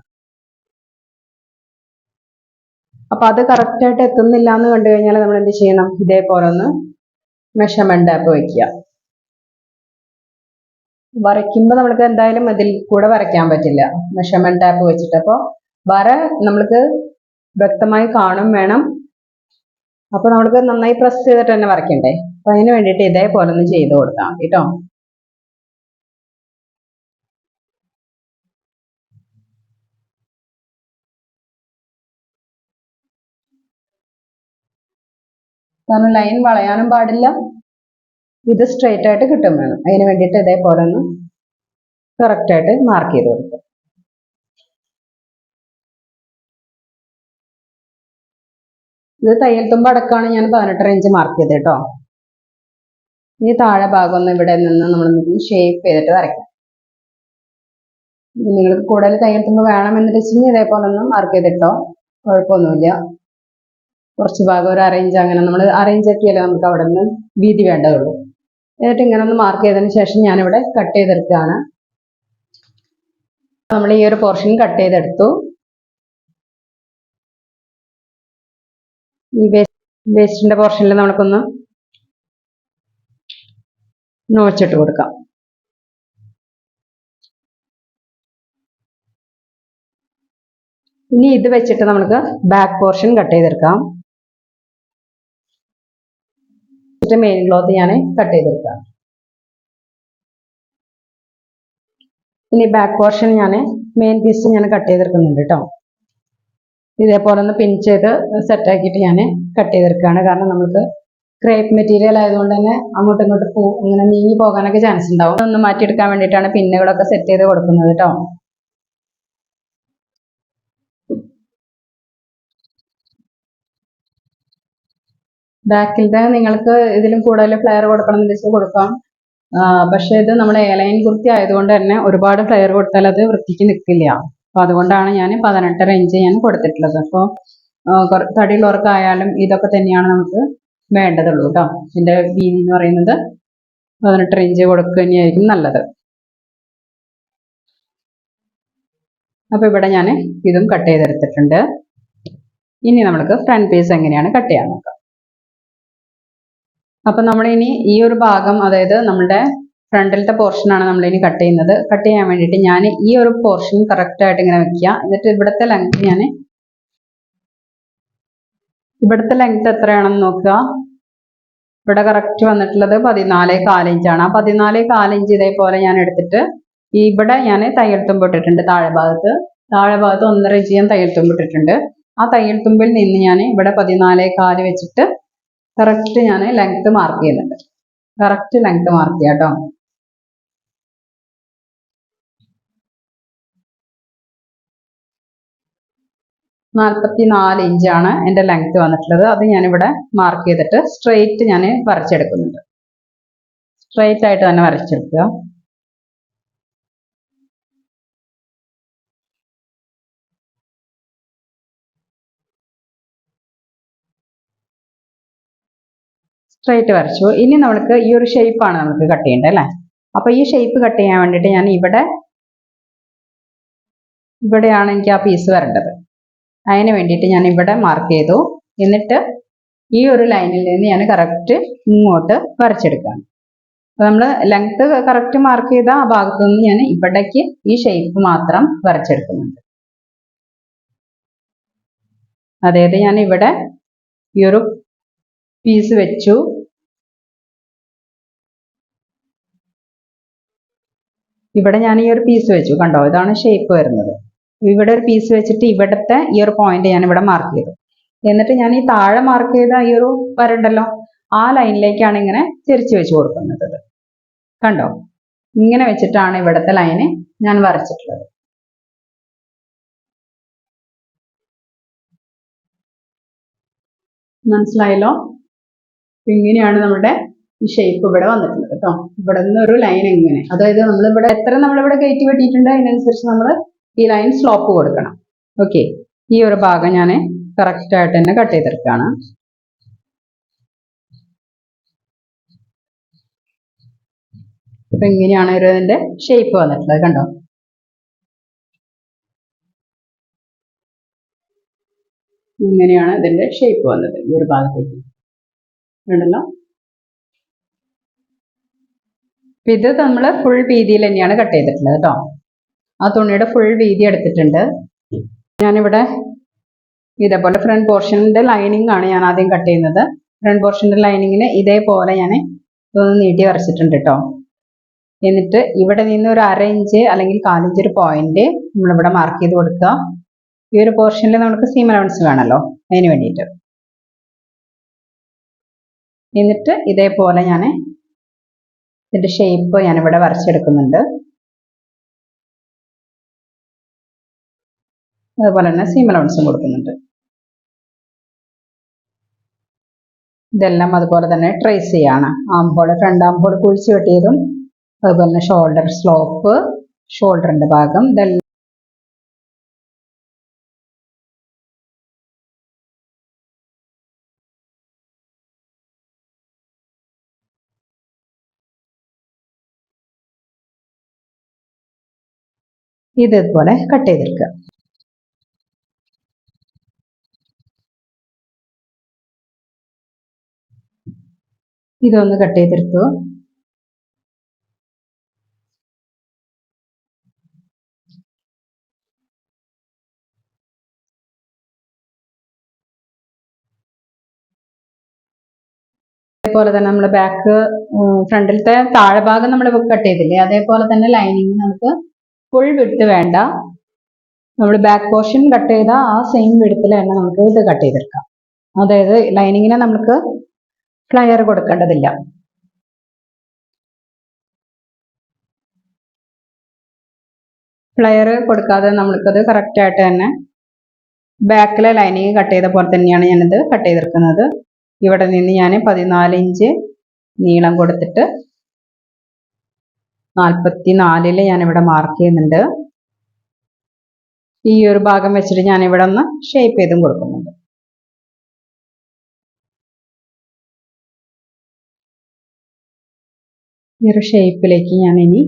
അപ്പൊ അത് കറക്റ്റ് ആയിട്ട് എത്തുന്നില്ല എന്ന് കണ്ടു കഴിഞ്ഞാൽ നമ്മൾ എന്ത് ചെയ്യണം, ഇതേപോലെ ഒന്ന് മെഷർമെന്റ് ടാപ്പ് വയ്ക്കുക. വരയ്ക്കുമ്പോൾ നമ്മൾക്ക് എന്തായാലും ഇതിൽ കൂടെ വരയ്ക്കാൻ പറ്റില്ല മെഷർമെന്റ് ടാപ്പ് വെച്ചിട്ട്. അപ്പോൾ വര നമ്മൾക്ക് വ്യക്തമായി കാണും വേണം. അപ്പൊ നമ്മൾക്ക് നന്നായി പ്രസ് ചെയ്തിട്ട് തന്നെ വരയ്ക്കണ്ടേ. അപ്പൊ അതിന് വേണ്ടിയിട്ട് ഇതേപോലെ ഒന്ന് ചെയ്ത് കൊടുക്കാം കേട്ടോ. കാരണം ലൈൻ വളയാനും പാടില്ല, ഇത് സ്ട്രെയിറ്റ് ആയിട്ട് കിട്ടും വേണം. അതിന് വേണ്ടിയിട്ട് ഇതേപോലെ ഒന്ന് കറക്റ്റ് ആയിട്ട് മാർക്ക് ചെയ്ത് കൊടുക്കുക. ഇത് തയ്യൽ തുമ്പ് അടക്കമാണ് ഞാൻ 18 ഇഞ്ച് മാർക്ക് ചെയ്ത് കേട്ടോ. ഈ താഴെ ഭാഗം ഒന്ന് ഇവിടെ നിന്ന് നമ്മൾ ഷേപ്പ് ചെയ്തിട്ട് വരയ്ക്കാം. നിങ്ങൾക്ക് കൂടുതൽ തയ്യൽ തുമ്പ് വേണമെന്ന് വെച്ചാൽ ഇതേപോലെ ഒന്ന് മാർക്ക് ചെയ്തിട്ടോ, കുഴപ്പമൊന്നുമില്ല. കുറച്ച് ഭാഗം ഒരു അറേഞ്ച്, അങ്ങനെ നമ്മൾ അറേഞ്ച് ആക്കിയാലേ നമുക്ക് അവിടെ നിന്ന് വീതി വേണ്ടതുള്ളൂ. എന്നിട്ട് ഇങ്ങനെ ഒന്ന് മാർക്ക് ചെയ്തതിന് ശേഷം ഞാനിവിടെ കട്ട് ചെയ്തെടുക്കുകയാണ്. നമ്മൾ ഈ ഒരു പോർഷൻ കട്ട് ചെയ്തെടുത്തു. ഈ വേസ്റ്റിന്റെ പോർഷനിൽ നമുക്കൊന്ന് നോച്ചിട്ട് കൊടുക്കാം. ഇനി ഇത് വെച്ചിട്ട് നമുക്ക് ബാക്ക് പോർഷൻ കട്ട് ചെയ്തെടുക്കാം. മെയിൻ ക്ലോത്ത് ഞാൻ കട്ട് ചെയ്തെടുക്കാം. ഇനി ബാക്ക് പോർഷൻ ഞാൻ മെയിൻ പീസ് ഞാൻ കട്ട് ചെയ്തെടുക്കുന്നുണ്ട് കേട്ടോ. ഇതേപോലെ ഒന്ന് പിൻ ചെയ്ത് സെറ്റ് ആക്കിയിട്ട് ഞാൻ കട്ട് ചെയ്തെടുക്കുകയാണ്. കാരണം നമുക്ക് ക്രേപ്പ് മെറ്റീരിയൽ ആയതുകൊണ്ട് തന്നെ അങ്ങോട്ടും ഇങ്ങോട്ടും ഇങ്ങനെ നീങ്ങി പോകാനൊക്കെ ചാൻസ് ഉണ്ടാവും. ഒന്ന് മാറ്റിയെടുക്കാൻ വേണ്ടിയിട്ടാണ് പിന്നുകളൊക്കെ സെറ്റ് ചെയ്ത് കൊടുക്കുന്നത് കേട്ടോ. ബാക്കിലത്തെ നിങ്ങൾക്ക് ഇതിലും കൂടുതൽ ഫ്ലെയർ കൊടുക്കണം എന്ന് വെച്ചാൽ കൊടുക്കാം. പക്ഷെ ഇത് നമ്മുടെ എലൈൻ കുർത്തി ആയതുകൊണ്ട് തന്നെ ഒരുപാട് ഫ്ലെയർ കൊടുത്താൽ അത് വൃത്തിക്ക് നിൽക്കില്ല. അപ്പൊ അതുകൊണ്ടാണ് ഞാൻ 18.5 ഇഞ്ച് ഞാൻ കൊടുത്തിട്ടുള്ളത്. അപ്പോൾ തടിയുള്ളവർക്കായാലും ഇതൊക്കെ തന്നെയാണ് നമുക്ക് വേണ്ടതുള്ളൂ കേട്ടോ. ഇതിന്റെ വീതി എന്ന് പറയുന്നത് 18 ഇഞ്ച് കൊടുക്കുക തന്നെയായിരിക്കും നല്ലത്. അപ്പോൾ ഇവിടെ ഞാൻ ഇതും കട്ട് ചെയ്തെടുത്തിട്ടുണ്ട്. ഇനി നമുക്ക് ഫ്രണ്ട് പീസ് എങ്ങനെയാണ് കട്ട് ചെയ്യാൻ നോക്കാം. അപ്പം നമ്മളിനി ഈ ഒരു ഭാഗം, അതായത് നമ്മുടെ ഫ്രണ്ടിലത്തെ പോർഷനാണ് നമ്മളിനി കട്ട് ചെയ്യുന്നത്. കട്ട് ചെയ്യാൻ വേണ്ടിയിട്ട് ഞാൻ ഈ ഒരു പോർഷൻ കറക്റ്റായിട്ട് ഇങ്ങനെ വെക്കുക. എന്നിട്ട് ഇവിടുത്തെ ലെങ്ത് എത്രയാണെന്ന് നോക്കുക. ഇവിടെ കറക്റ്റ് വന്നിട്ടുള്ളത് 14.25 ഇഞ്ചാണ്. ആ 14.25 ഇഞ്ച് ഇതേപോലെ ഞാൻ എടുത്തിട്ട് ഇവിടെ ഞാൻ തയ്യൽ തുമ്പ് ഇട്ടിട്ടുണ്ട്. താഴെ ഭാഗത്ത് 1.5 ഇഞ്ച് ഞാൻ തയ്യൽ തുമ്പ് ഇട്ടിട്ടുണ്ട്. ആ തയ്യൽ തുമ്പിൽ നിന്ന് ഞാൻ ഇവിടെ 14.25 വെച്ചിട്ട് കറക്റ്റ് ഞാൻ ലെങ്ത് മാർക്ക് ചെയ്യുന്നുണ്ട്. കറക്റ്റ് ലെങ്ത് മാർക്ക് ചെയ്യാം കേട്ടോ. (44 ഇഞ്ചാണ് എൻ്റെ ലെങ്ത് വന്നിട്ടുള്ളത്. അത് ഞാനിവിടെ മാർക്ക് ചെയ്തിട്ട് സ്ട്രെയിറ്റ് ഞാൻ വരച്ചെടുക്കുന്നുണ്ട്. സ്ട്രെയിറ്റ് ആയിട്ട് തന്നെ വരച്ചെടുക്കുക. സ്ട്രെയിറ്റ് വരച്ചു. ഇനി നമുക്ക് ഈ ഒരു ഷേപ്പാണ് നമുക്ക് കട്ട് ചെയ്യേണ്ടത് അല്ലേ. അപ്പോൾ ഈ ഷേപ്പ് കട്ട് ചെയ്യാൻ വേണ്ടിയിട്ട് ഞാൻ ഇവിടെയാണ് എനിക്ക് ആ പീസ് വരേണ്ടത്. അതിന് വേണ്ടിയിട്ട് ഞാൻ ഇവിടെ മാർക്ക് ചെയ്തു. എന്നിട്ട് ഈ ഒരു ലൈനിൽ നിന്ന് ഞാൻ കറക്റ്റ് ഇങ്ങോട്ട് വരച്ചെടുക്കുകയാണ്. അപ്പോൾ നമ്മൾ ലെങ്ത് കറക്റ്റ് മാർക്ക് ചെയ്ത ആ ഭാഗത്തു നിന്ന് ഞാൻ ഇവിടേക്ക് ഈ ഷേപ്പ് മാത്രം വരച്ചെടുക്കുന്നുണ്ട്. അതായത് ഞാൻ ഇവിടെ ഈ ഒരു പീസ് വെച്ചു. ഇവിടെ ഞാൻ ഈ ഒരു പീസ് വെച്ചു, കണ്ടോ, ഇതാണ് ഷേപ്പ് വരുന്നത്. ഇവിടെ ഒരു പീസ് വെച്ചിട്ട് ഇവിടുത്തെ ഈ ഒരു പോയിന്റ് ഞാൻ ഇവിടെ മാർക്ക് ചെയ്തു. എന്നിട്ട് ഞാൻ ഈ താഴെ മാർക്ക് ചെയ്ത ഈ ഒരു വരണ്ടല്ലോ, ആ ലൈനിലേക്കാണ് ഇങ്ങനെ തിരിച്ചു വെച്ച് കൊടുക്കുന്നത്. കണ്ടോ, ഇങ്ങനെ വെച്ചിട്ടാണ് ഇവിടുത്തെ ലൈന് ഞാൻ വരച്ചിട്ടുള്ളത്. മനസ്സിലായല്ലോ? ഇങ്ങനെയാണ് നമ്മുടെ ഈ ഷേപ്പ് ഇവിടെ വന്നിട്ടുള്ളത് കേട്ടോ. ഇവിടെ നിന്ന് ഒരു ലൈൻ ഇങ്ങനെ, അതായത് നമ്മളിവിടെ എത്ര നമ്മളിവിടെ കയറ്റി വെട്ടിയിട്ടുണ്ട് അതിനനുസരിച്ച് നമ്മൾ ഈ ലൈൻ സ്ലോപ്പ് കൊടുക്കണം. ഓക്കെ, ഈ ഒരു ഭാഗം ഞാൻ കറക്റ്റ് ആയിട്ട് തന്നെ കട്ട് ചെയ്തെടുക്കുകയാണ്. അപ്പൊ ഇങ്ങനെയാണ് ഇതിന്റെ ഷേപ്പ് വന്നിട്ടുള്ളത്. കണ്ടോ, ഇങ്ങനെയാണ് ഇതിന്റെ ഷേപ്പ് വന്നത് ഈ ഒരു ഭാഗത്തേക്ക്. കണ്ടല്ലോ, ഇത് നമ്മൾ ഫുൾ വീതിയിൽ തന്നെയാണ് കട്ട് ചെയ്തിട്ടുള്ളത് കേട്ടോ. ആ തുണിയുടെ ഫുൾ വീതി എടുത്തിട്ടുണ്ട്. ഞാനിവിടെ ഇതേപോലെ ഫ്രണ്ട് പോർഷന്റെ ലൈനിങ് ആണ് ഞാൻ ആദ്യം കട്ട് ചെയ്യുന്നത്. ഫ്രണ്ട് പോർഷന്റെ ലൈനിങ്ങിന് ഇതേപോലെ ഞാൻ ഇതൊന്ന് നീട്ടി വരച്ചിട്ടുണ്ട് കേട്ടോ. എന്നിട്ട് ഇവിടെ നിന്ന് ഒരു 1/2 ഇഞ്ച് അല്ലെങ്കിൽ 1/4 ഇഞ്ച് ഒരു പോയിന്റ് നമ്മളിവിടെ മാർക്ക് ചെയ്ത് കൊടുക്കുക. ഈ ഒരു പോർഷനിൽ നമുക്ക് സീം അലവൻസ് വേണമല്ലോ, അതിന് വേണ്ടിയിട്ട്. എന്നിട്ട് ഇതേപോലെ ഞാൻ ഇതിന്റെ ഷേപ്പ് ഞാനിവിടെ വരച്ചെടുക്കുന്നുണ്ട്. അതുപോലെ തന്നെ സീം അലവൻസും കൊടുക്കുന്നുണ്ട്. ഇതെല്ലാം അതുപോലെ തന്നെ ട്രേസ് ചെയ്യാണ്. ആംഹോൾ, ഫ്രണ്ട് ആംഹോൾ കുഴിച്ച് വെട്ടിയതും അതുപോലെ തന്നെ ഷോൾഡർ സ്ലോപ്പ്, ഷോൾഡറിന്റെ ഭാഗം, ഇതെല്ലാം ഇതുപോലെ കട്ട് ചെയ്തെടുക്കുക. ഇതൊന്ന് കട്ട് ചെയ്തെടുത്തു. അതേപോലെ തന്നെ നമ്മൾ ഫ്രണ്ടിലത്തെ താഴെ ഭാഗം നമ്മൾ കട്ട് ചെയ്തില്ലേ, അതേപോലെ തന്നെ ലൈനിങ് നമുക്ക് ഫുൾ വിഡ്ത്ത് വേണ്ട. നമ്മൾ ബാക്ക് പോർഷൻ കട്ട് ചെയ്ത ആ സെയിം വിഡ്ത്തിൽ തന്നെ നമുക്ക് ഇത് കട്ട് ചെയ്തെടുക്കാം. അതായത് ലൈനിങ്ങിനെ നമുക്ക് ഫ്ലയർ കൊടുക്കേണ്ടതില്ല. ഫ്ലയർ കൊടുക്കാതെ നമ്മൾക്കത് കറക്റ്റ് ആയിട്ട് തന്നെ ബാക്കിലെ ലൈനിങ് കട്ട് ചെയ്ത പോലെ തന്നെയാണ് ഞാനിത് കട്ട് ചെയ്തെടുക്കുന്നത്. ഇവിടെ നിന്ന് ഞാൻ 14 ഇഞ്ച് നീളം കൊടുത്തിട്ട് 44 ഞാനിവിടെ മാർക്ക് ചെയ്യുന്നുണ്ട്. ഈ ഒരു ഭാഗം വെച്ചിട്ട് ഞാൻ ഇവിടെ ഒന്ന് ഷേപ്പ് ചെയ്തും കൊടുക്കുന്നുണ്ട്. ഈ ഒരു ഷേപ്പിലേക്ക് ഞാൻ ഇനി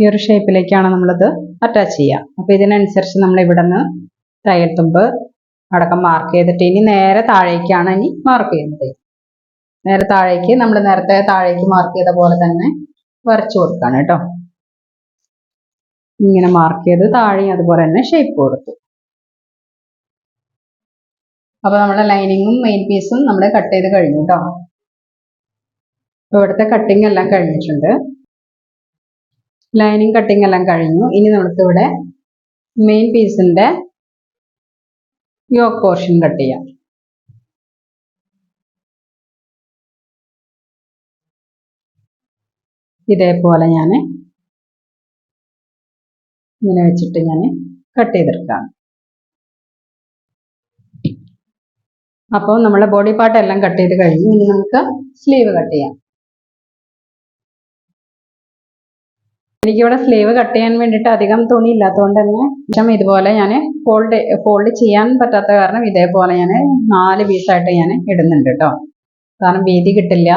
ഈ ഒരു ഷേപ്പിലേക്കാണ് നമ്മളത് അറ്റാച്ച് ചെയ്യുക. അപ്പോൾ ഇതിനനുസരിച്ച് നമ്മൾ ഇവിടെ നിന്ന് തയ്യൽ തുമ്പ് അടക്കം മാർക്ക് ചെയ്തിട്ട് ഇനി നേരെ താഴേക്കാണ് ഇനി മാർക്ക് ചെയ്യുന്നത്. നേരെ താഴേക്ക് നമ്മൾ നേരത്തെ താഴേക്ക് മാർക്ക് ചെയ്ത പോലെ തന്നെ വരച്ചു കൊടുക്കാണ് കേട്ടോ. ഇങ്ങനെ മാർക്ക് ചെയ്ത് താഴെ അതുപോലെ തന്നെ ഷേപ്പ് കൊടുത്തു. അപ്പോൾ നമ്മുടെ ലൈനിങ്ങും മെയിൻ പീസും നമ്മൾ കട്ട് ചെയ്ത് കഴിഞ്ഞു കേട്ടോ. അപ്പോൾ ഇവിടുത്തെ കട്ടിങ് എല്ലാം കഴിഞ്ഞിട്ടുണ്ട്. ലൈനിങ് കട്ടിങ് എല്ലാം കഴിഞ്ഞു. ഇനി നമുക്ക് ഇവിടെ മെയിൻ പീസിന്റെ യോക്ക് പോർഷൻ കട്ട് ചെയ്യാം. ഇതേപോലെ ഞാൻ ഇങ്ങനെ വെച്ചിട്ട് ഞാൻ കട്ട് ചെയ്തെടുക്കാം. അപ്പോൾ നമ്മളെ ബോഡി പാർട്ട് എല്ലാം കട്ട് ചെയ്ത് കഴിഞ്ഞു. ഇനി നമുക്ക് സ്ലീവ് കട്ട് ചെയ്യാം. എനിക്കിവിടെ സ്ലീവ് കട്ട് ചെയ്യാൻ വേണ്ടിയിട്ട് അധികം തുണി ഇല്ലാത്തതുകൊണ്ട് തന്നെ ഇതുപോലെ ഞാൻ ഫോൾഡ് ചെയ്യാൻ പറ്റാത്ത കാരണം ഇതേപോലെ ഞാൻ 4 പീസായിട്ട് ഞാൻ ഇടുന്നുണ്ട് കേട്ടോ. കാരണം വീതി കിട്ടില്ല.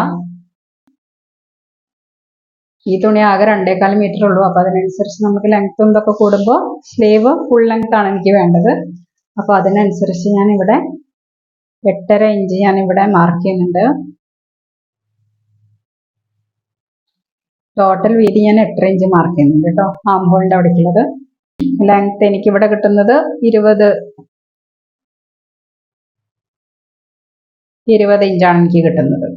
ഈ തുണി ആകെ 2.25 മീറ്റർ ഉള്ളൂ. അപ്പോൾ അതിനനുസരിച്ച് നമുക്ക് ലെങ്ത്തും ഇതൊക്കെ കൂടുമ്പോൾ സ്ലീവ് ഫുൾ ലെങ്ത് ആണ് എനിക്ക് വേണ്ടത്. അപ്പോൾ അതിനനുസരിച്ച് ഞാൻ ഇവിടെ 8.5 ഇഞ്ച് ഞാൻ ഇവിടെ മാർക്ക് ചെയ്യുന്നുണ്ട്. ടോട്ടൽ വീതി ഞാൻ 8.5 ഇഞ്ച് മാർക്ക് ചെയ്യുന്നുണ്ട് കേട്ടോ. ആം ഹോളിന്റെ അവിടേക്കുള്ളത്. ലെങ്ത് എനിക്ക് ഇവിടെ കിട്ടുന്നത് 20 ഇഞ്ചാണ് എനിക്ക് കിട്ടുന്നത്.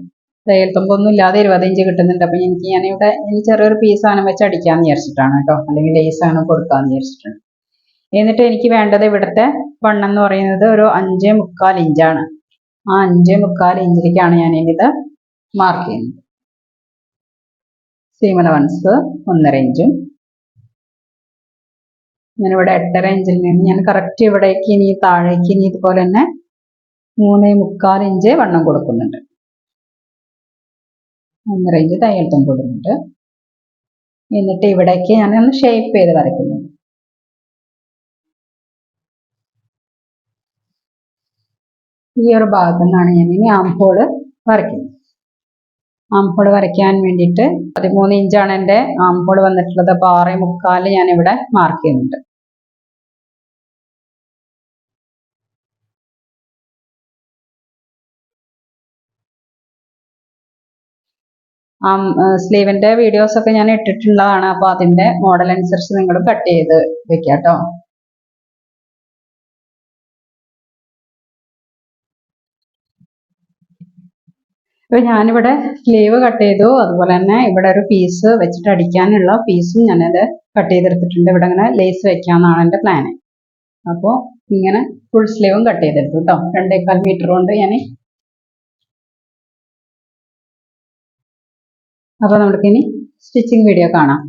തയ്യൽ തുമ്പൊന്നും ഇല്ലാതെ 20 ഇഞ്ച് കിട്ടുന്നുണ്ട്. അപ്പം ഞാനിവിടെ ചെറിയൊരു പീസ് സാധനം വെച്ച് അടിക്കാമെന്ന് വിചാരിച്ചിട്ടാണ് കേട്ടോ. അല്ലെങ്കിൽ ലേസ് ആണ് കൊടുക്കാമെന്ന് വിചാരിച്ചിട്ടുണ്ട്. എന്നിട്ട് എനിക്ക് വേണ്ടത് ഇവിടുത്തെ വണ്ണം എന്ന് പറയുന്നത് ഒരു 5.25 ഇഞ്ചാണ്. ആ 5.25 ഇഞ്ചിലേക്കാണ് ഞാൻ ഇത് മാർക്ക് ചെയ്യുന്നത്. സീം അലവൻസ് 1.5 ഇഞ്ചും ഞാനിവിടെ 8.5 ഇഞ്ചിൽ നിന്ന് ഞാൻ കറക്റ്റ് ഇവിടേക്ക് ഇനി താഴേക്ക് ഇനി ഇതുപോലെ തന്നെ 3.25 ഇഞ്ച് വണ്ണം കൊടുക്കുന്നുണ്ട്. 1.5 ഇഞ്ച് തയ്യൽ തുമ്പ് കൊടുക്കുന്നുണ്ട്. എന്നിട്ട് ഇവിടേക്ക് ഞാനൊന്ന് ഷേപ്പ് ചെയ്ത് വരയ്ക്കുന്നുണ്ട്. ഈ ഒരു ഭാഗത്തു നിന്നാണ് ഞാൻ ഇനി ആം ഹോള് വരയ്ക്കുന്നത്. ആം ഹോള് വരയ്ക്കാൻ വേണ്ടിയിട്ട് 13 ഇഞ്ചാണ് എൻ്റെ ആം ഹോള് വന്നിട്ടുള്ളത്. അപ്പോൾ 6.25 ഞാനിവിടെ മാർക്ക് ചെയ്യുന്നുണ്ട്. സ്ലീവിന്റെ വീഡിയോസ് ഒക്കെ ഞാൻ ഇട്ടിട്ടുള്ളതാണ്. അപ്പോൾ അതിന്റെ മോഡൽ അനുസരിച്ച് നിങ്ങൾ കട്ട് ചെയ്ത് വെക്കാം കേട്ടോ. അപ്പോൾ ഞാനിവിടെ സ്ലീവ് കട്ട് ചെയ്തു. അതുപോലെ തന്നെ ഇവിടെ ഒരു പീസ് വെച്ചിട്ട് അടിക്കാനുള്ള പീസും ഞാനത് കട്ട് ചെയ്തെടുത്തിട്ടുണ്ട്. ഇവിടെ ഇങ്ങനെ ലേസ് വെക്കാമെന്നാണ് എൻ്റെ പ്ലാന്. അപ്പോൾ ഇങ്ങനെ ഫുൾ സ്ലീവും കട്ട് ചെയ്തെടുത്തു കേട്ടോ. 2.25 മീറ്റർ കൊണ്ട് ഞാൻ. അപ്പോൾ നമുക്കിനി സ്റ്റിച്ചിങ് വീഡിയോ കാണാം.